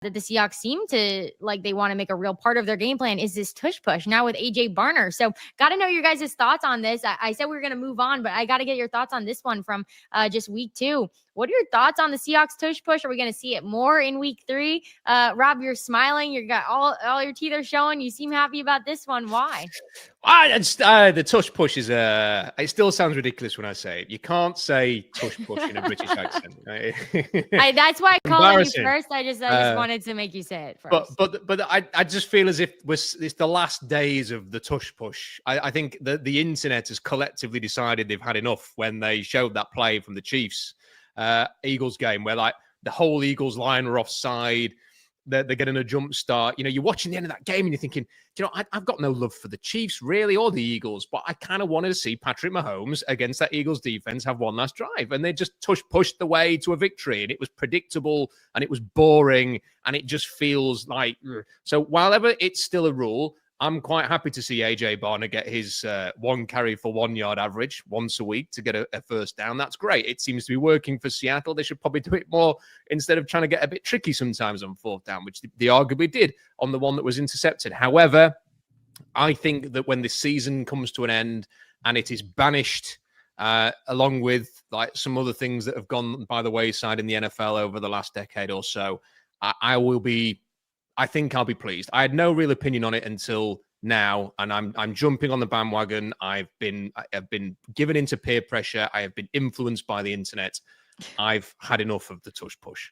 that the Seahawks seem to like they want to make a real part of their game plan is this tush push now with AJ Barner. So got to know your guys' thoughts on this. I said we were going to move on, but I got to get your thoughts on this one from just week 2. What are your thoughts on the Seahawks tush push? Are we going to see it more in week 3? Rob, you're smiling. You got all your teeth are showing. You seem happy about this one. Why? The tush push is it still sounds ridiculous when I say it. You can't say tush push in a British accent. That's why I called you first. I just wanted to make you say it first. But I just feel as if it's the last days of the tush push. I think the internet has collectively decided they've had enough when they showed that play from the Chiefs Eagles game where like the whole Eagles line are offside. They're getting a jump start. You know, you're watching the end of that game and you're thinking, you know, I've got no love for the Chiefs really or the Eagles, but I kind of wanted to see Patrick Mahomes against that Eagles defense have one last drive. And they just pushed the way to a victory. And it was predictable and it was boring and it just feels like. So while ever it's still a rule, I'm quite happy to see AJ Barner get his 1 carry for 1 yard average once a week to get a first down. That's great. It seems to be working for Seattle. They should probably do it more instead of trying to get a bit tricky sometimes on 4th down, which they arguably did on the one that was intercepted. However, I think that when this season comes to an end and it is banished, along with like some other things that have gone by the wayside in the NFL over the last decade or so, I think I'll be pleased. I had no real opinion on it until now, and I'm jumping on the bandwagon. I've been given into peer pressure. I have been influenced by the internet. I've had enough of the tush push.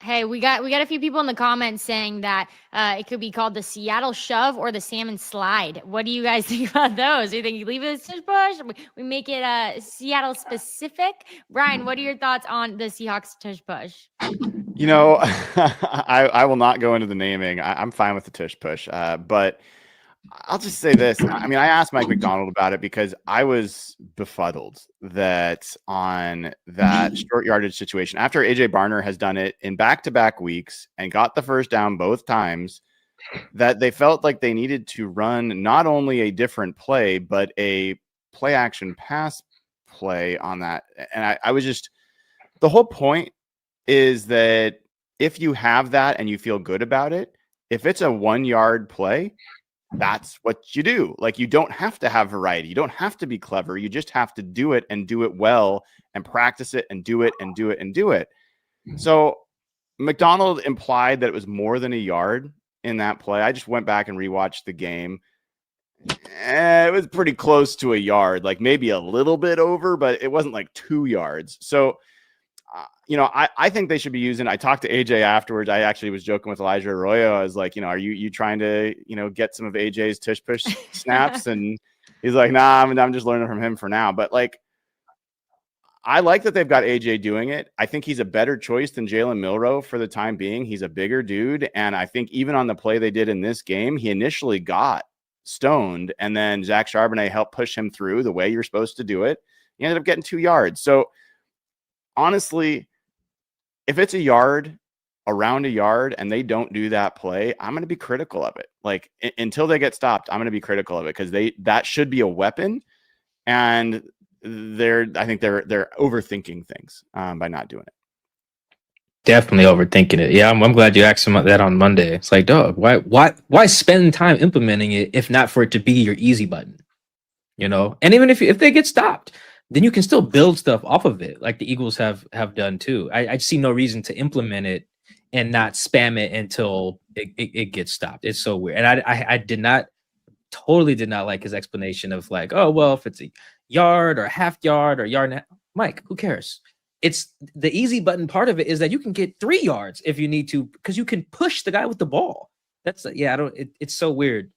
Hey, we got a few people in the comments saying that it could be called the Seattle shove or the salmon slide. What do you guys think about those? Do you think you leave it as tush push? We make it Seattle specific? Brian, what are your thoughts on the Seahawks tush push? You know, I will not go into the naming. I'm fine with the tush push, but I'll just say this. I mean, I asked Mike McDonald about it because I was befuddled that on that short yardage situation, after AJ Barner has done it in back-to-back weeks and got the first down both times, that they felt like they needed to run not only a different play, but a play action pass play on that. And I was just, the whole point is that if you have that and you feel good about it, if it's a 1 yard play, that's what you do. Like, you don't have to have variety. You don't have to be clever. You just have to do it and do it well and practice it and do it and do it and do it. So McDonald implied that it was more than a yard in that play. I just went back and rewatched the game. It was pretty close to a yard, like maybe a little bit over, but it wasn't like 2 yards. So you know, I think they should be using. I talked to AJ afterwards. I actually was joking with Elijah Arroyo. I was like, you know, are you trying to, you know, get some of AJ's tush push snaps? And he's like, nah, I'm just learning from him for now. But like, I like that they've got AJ doing it. I think he's a better choice than Jalen Milroe for the time being. He's a bigger dude. And I think even on the play they did in this game, he initially got stoned. And then Zach Charbonnet helped push him through the way you're supposed to do it. He ended up getting 2 yards. So honestly, if it's a yard, around a yard, and they don't do that play, I'm going to be critical of it. Like, until they get stopped, I'm going to be critical of it because that should be a weapon. And I think they're overthinking things by not doing it. Definitely overthinking it. Yeah, I'm glad you asked him that on Monday. It's like, dog, why spend time implementing it if not for it to be your easy button? You know, and even if they get stopped, then you can still build stuff off of it, like the Eagles have done too. I see no reason to implement it and not spam it until it gets stopped. It's so weird. And I totally did not like his explanation of like, oh, well, if it's a yard or a half yard or yard and a half, Mike, who cares? It's the easy button part of it is that you can get 3 yards if you need to, because you can push the guy with the ball. That's it's so weird.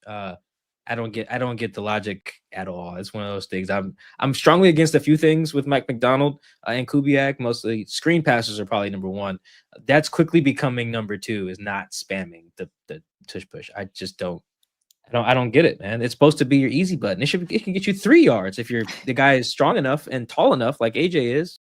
I don't get the logic at all. It's one of those things. I'm strongly against a few things with Mike McDonald and Kubiak. Mostly screen passes are probably number 1. That's quickly becoming number 2 is not spamming the tush push. I just don't get it, man. It's supposed to be your easy button. It can get you 3 yards if the guy is strong enough and tall enough like AJ is.